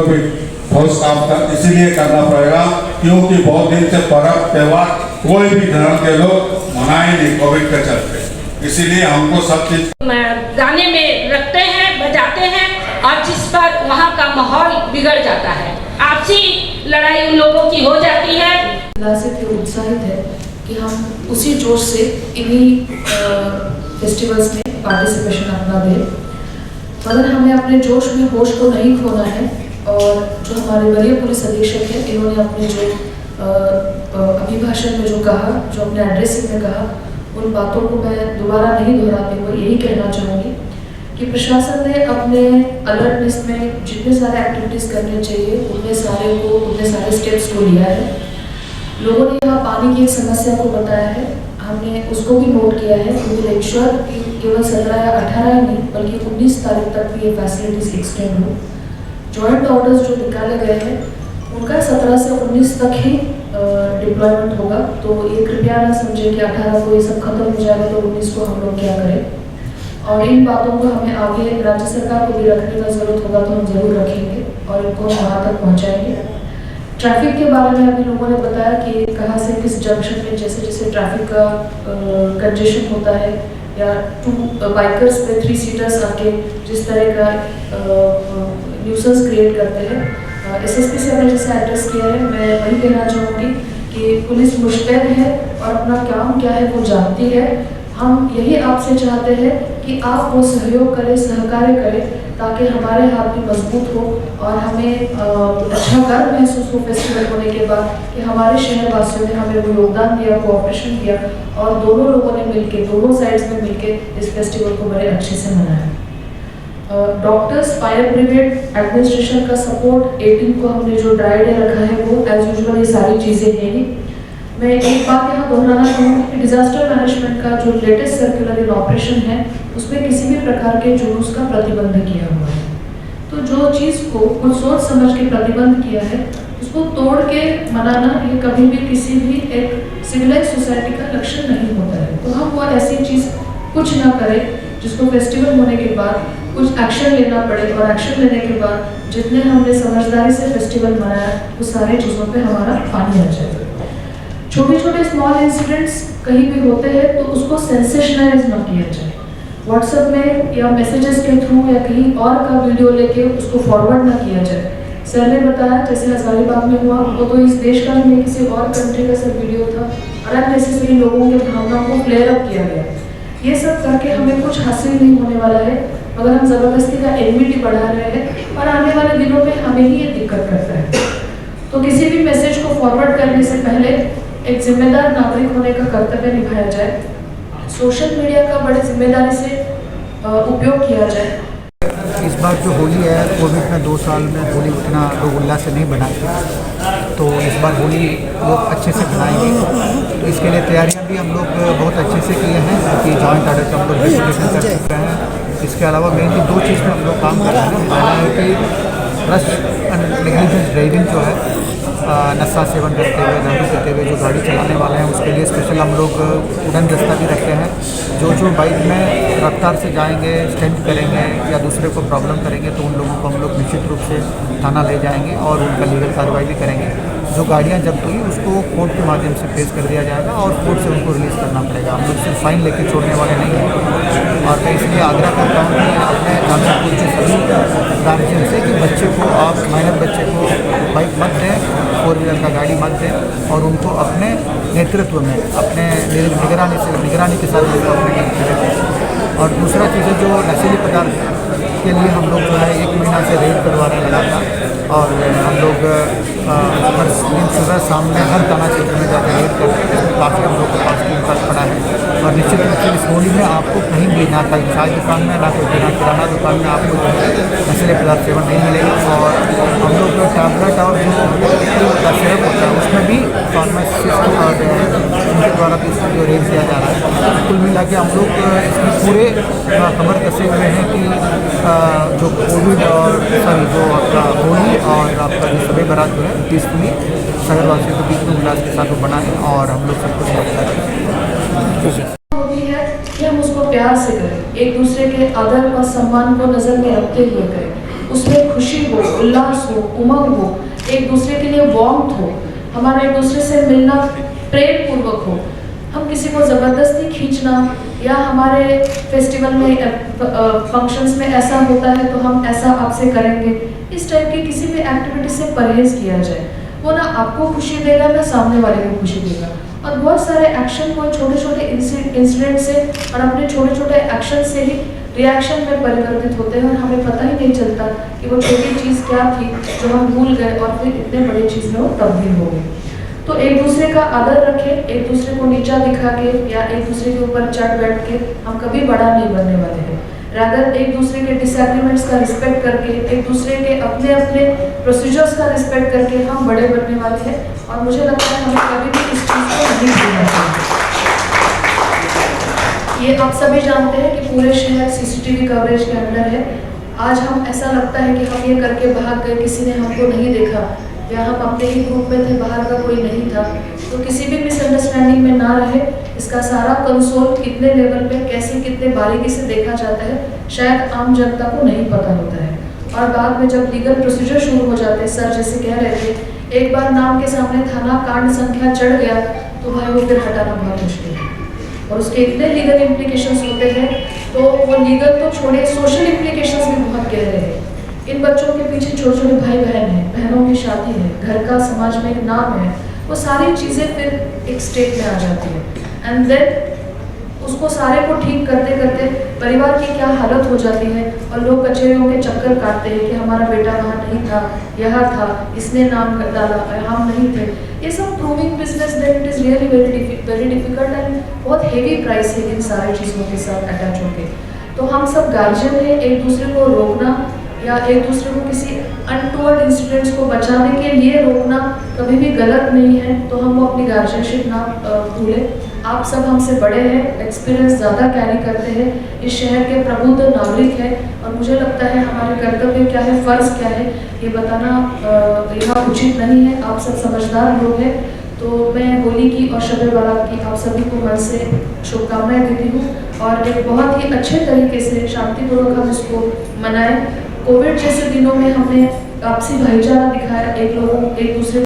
भी बहुत साफ इसीलिए करना पड़ेगा क्योंकि बहुत दिन से पर्व त्यौहार कोई भी धर्म के लोग मनाए नहीं कोविड के चलते, इसीलिए हमको सब चीज गाने में रखते हैं, बजाते हैं और जिस पर वहाँ का माहौल बिगड़ जाता है, आपसी लड़ाई उन लोगों की हो जाती है। उत्साहित है कि हम उसी जोश से इन्हीं फेस्टिवल्स में पार्टिसिपेशन अपना दें, मगर हमें अपने जोश में होश को नहीं खोना है। और जो हमारे वरीय पुलिस अधीक्षक हैं, इन्होंने अपने जो अभिभाषण में जो कहा, जो अपने एड्रेसिंग में कहा, उन बातों को मैं दोबारा नहीं दोहराते हुए यही कहना चाहूँगी कि प्रशासन ने अपने अलर्टनेस में जितने सारे एक्टिविटीज़ करने चाहिए उतने सारे स्टेप्स को लिया है। लोगों ने यहाँ पानी की एक समस्या को बताया है, हमने उसको भी नोट किया है। वी विल इंश्योर कि केवल 17 या 18 ही नहीं बल्कि 19 तारीख तक भी ये फैसिलिटीज एक्सटेंड हो। जॉइंट ऑर्डर्स जो निकाले गए हैं उनका 17 से 19 तक ही डिप्लॉयमेंट होगा, तो ये कृपया ना समझें कि 18 को ये सब खत्म हो जाएगा तो 19 को हम लोग क्या करें। और इन बातों को हमें आगे राज्य सरकार को भी रखने का ज़रूरत होगा तो हम ज़रूर रखेंगे और इनको वहाँ तक पहुँचाएंगे। ट्रैफिक के बारे में अभी लोगों ने बताया कि कहाँ से किस जंक्शन में जैसे जैसे ट्रैफिक का कंजेशन होता है या 2 बाइकर्स पे 3 सीटर्स आके जिस तरह का न्यूसेंस क्रिएट करते हैं, एसएसपी से हमने जैसे एड्रेस किया है, मैं वही कहना चाहूँगी कि पुलिस मुस्तैद है और अपना काम क्या है वो जानती है। हम यही आपसे चाहते हैं कि आप वो सहयोग करें, सहकार्य करें ताकि हमारे हाथ भी मजबूत हो और हमें अच्छा गर्व महसूस हो फेस्टिवल होने के बाद कि हमारे शहर वासियों ने हमें वो योगदान दिया, कोऑपरेशन दिया और दोनों लोगों ने मिलके, दोनों साइड्स में मिलके इस फेस्टिवल को बड़े अच्छे से मनाया। डॉक्टर्स, फायर ब्रिगेड, एडमिनिस्ट्रेशन का सपोर्ट, 18 को हमने जो ड्राई डे रखा है वो एज यूजुअल ये सारी चीज़ें हैं ही। मैं एक बात यहाँ दोहराना चाहूँगी कि डिजास्टर मैनेजमेंट का जो लेटेस्ट सर्कुलर इन ऑपरेशन है उसमें किसी भी प्रकार के जुलूस का प्रतिबंध किया हुआ है। तो जो चीज़ को कुछ सोच समझ के प्रतिबंध किया है उसको तोड़ के मनाना ये कभी भी किसी भी एक सिविलाइज सोसाइटी का लक्षण नहीं होता है। तो हम वो ऐसी चीज़ कुछ ना करें जिसको फेस्टिवल होने के बाद कुछ एक्शन लेना पड़े और एक्शन लेने के बाद जितने हमने समझदारी से फेस्टिवल मनाया वो सारी चीज़ों पे हमारा पानी आ जाए। छोटे छोटे स्मॉल इंसिडेंट्स कहीं भी होते हैं तो उसको सेंसेशनलाइज ना किया जाए, व्हाट्सएप में या मैसेजेस के थ्रू या कहीं और का वीडियो लेके उसको फॉरवर्ड ना किया जाए। सर ने बताया जैसे हजारीबाग में हुआ, वो तो इस देश का नहीं किसी और कंट्री का सर वीडियो था, अननेसेसरी लोगों के भावनाओं को फ्लेयर अप किया गया। ये सब करके हमें कुछ हासिल नहीं होने वाला है, मगर हम ज़बरदस्ती का एनविटी बढ़ा रहे हैं और आने वाले दिनों में हमें ही ये दिक्कत करता है। तो किसी भी मैसेज को फॉरवर्ड करने से पहले एक जिम्मेदार नागरिक होने का कर्तव्य निभाया जाए, सोशल मीडिया का बड़े जिम्मेदारी से उपयोग किया जाए। इस बार जो होली है कोविड में 2 साल में होली उतना लोग उल्लास से नहीं बनाई, तो इस बार होली लोग अच्छे से बनाएंगे। तो इसके लिए तैयारियां भी हम लोग बहुत अच्छे से किए हैं क्योंकि जॉइंट ऑर्डर का हम लोग डिस्ट्रीब्यूशन कर चुके हैं। इसके अलावा मेनली 2 चीज़ में हम लोग काम कर रहे हैं। पहला है कि रश नेग्लिजेंस ड्राइविंग जो है, नशा सेवन करते हुए, दारू पीते हुए जो गाड़ी चलाने वाले हैं उसके लिए स्पेशल हम लोग उड़न दस्ता भी रखते हैं। जो बाइक में रफ्तार से जाएंगे, स्टंट करेंगे या दूसरे को प्रॉब्लम करेंगे तो उन लोगों को हम लोग निश्चित रूप से थाना ले जाएंगे और उनका लीगल कार्रवाई भी करेंगे। जो गाड़ियाँ जब्त हुई उसको कोर्ट के माध्यम से पेश कर दिया जाएगा और कोर्ट से उनको रिलीज़ करना पड़ेगा। हम लोग सिर्फ फाइन लेके छोड़ने वाले नहीं हैं। और मैं इसलिए आग्रह करता हूँ कि अपने गांधीपुर के सभी गार्जियन से कि बच्चे को, आप माइनर बच्चे को बाइक मत दें, 4 व्हीलर का गाड़ी मत दें और उनको अपने नेतृत्व में, अपने निगरानी के साथ उनको अपने नेतृत्व दें। और दूसरा चीज़ है जो नशीले पदार्थ के लिए हम लोग जो है 1 महीना से रेड करवा रहे हैं लगातार, और हम लोग हर दिन सुबह सामने हर थाना क्षेत्र में जाकर रेड करते हैं। इसमें काफ़ी हम लोग के पास टीम का पड़ा है और निश्चित रूप से इस होली में आपको कहीं भी, ना कहीं चाय दुकान में, ना कोई किराना दुकान में आपको जो है नशीले पदार्थ सेवन नहीं मिलेगा। और हम लोग जो टैबलेट और जो सिरप होता है उसमें भी फार्मासिस्ट और उनके द्वारा भी इसमें जो रेट दिया जा रहा है। कुल मिला के हम लोग इसमें पूरे खबर कसे हुए हैं कि जो कोविड और जो आपका होली और आपका जो शब बारात जो है पीसफुली शहरवासियों के बीच में उल्लास के साथ बना है और हम लोग सब कुछ होती है कि हम उसको प्यार से करें, एक दूसरे के आदर और सम्मान को नज़र में रखते हुए करें। उसमें खुशी हो, उल्लास हो, उमंग हो, एक दूसरे के लिए वार्मथ हो, हमारा एक दूसरे से मिलना प्रेम पूर्वक हो। हम किसी को ज़बरदस्ती खींचना या हमारे फेस्टिवल में फंक्शंस में ऐसा होता है तो हम ऐसा आपसे करेंगे, इस टाइप की किसी भी एक्टिविटी से परहेज़ किया जाए। वो ना आपको खुशी देगा ना सामने वाले को खुशी देगा। और बहुत सारे एक्शन को छोटे छोटे इंसिडेंट से और अपने छोटे छोटे एक्शन से ही रिएक्शन में परिवर्तित होते हैं और हमें पता ही नहीं चलता कि वो छोटी चीज़ क्या थी जो हम भूल गए और फिर इतने बड़ी चीज़ में वो तब्दील हो गई। तो एक दूसरे का आदर रखें, एक दूसरे को नीचा दिखा के या एक दूसरे के ऊपर चढ़ बैठ के हम कभी बड़ा नहीं बनने वाले हैं। रादर एक दूसरे के डिसएग्रीमेंट्स का रिस्पेक्ट करके, एक दूसरे के अपने अपने प्रोसीजर्स का रिस्पेक्ट करके हम बड़े बनने वाले हैं। और मुझे लगता है हमें कभी भी इस चीज़ को नहीं भूलना चाहिए। ये आप सभी जानते हैं कि पूरे शहर सीसीटीवी कवरेज के अंडर है। आज हम ऐसा लगता है कि हम ये करके भाग गए, किसी ने हमको नहीं देखा, या हम अपने ही ग्रुप में थे, बाहर का कोई नहीं था। तो किसी भी मिसअंडरस्टैंडिंग में ना रहे। इसका सारा कंसोल कितने लेवल पे कैसे कितने बारीकी से देखा जाता है शायद आम जनता को नहीं पता होता है। और बाद में जब लीगल प्रोसीजर शुरू हो जाते हैं, सर जैसे कह रहे थे, एक बार नाम के सामने थाना कांड संख्या चढ़ गया तो भाई वो फिर हटाना बहुत मुश्किल है और उसके इतने लीगल इम्प्लीकेशंस होते हैं। तो वो लीगल तो छोड़े, सोशल इम्प्लीकेशंस भी बहुत गहरे हैं। इन बच्चों के पीछे छोटे छोटे भाई बहन हैं, बहनों की शादी है, घर का समाज में एक नाम है, वो सारी चीज़ें फिर एक स्टेट में आ जाती है। एंड देन उसको सारे को ठीक करते करते परिवार की क्या हालत हो जाती है और लोग कचहरियों के चक्कर काटते हैं कि हमारा बेटा वहाँ नहीं था, यहाँ था, इसने नाम डाला, हम नहीं थे। ये सब proving business that it is really very difficult and बहुत हेवी प्राइस है इन सारी चीज़ों के साथ अटैच होके। तो हम सब गार्जियन हैं, एक दूसरे को रोकना या एक दूसरे को किसी अनटोवर्ड इंसिडेंट्स को बचाने के लिए रोकना कभी भी गलत नहीं है। तो हम वो अपनी गार्जियनशिप ना भूलें। आप सब हमसे बड़े हैं, एक्सपीरियंस ज़्यादा कैरी करते हैं, इस शहर के प्रबुद्ध नागरिक हैं और मुझे लगता है हमारे कर्तव्य क्या है, फ़र्ज़ क्या है, ये बताना यहाँ उचित नहीं है। आप सब समझदार लोग हैं। तो मैं होली की और शब बारात की आप सभी को मन से शुभकामनाएँ देती हूँ और एक बहुत ही अच्छे तरीके से शांतिपूर्वक हम इसको मनाएं। कोविड जैसे दिनों में हमने आपसी भाईचारा दिखाया, एक दूसरे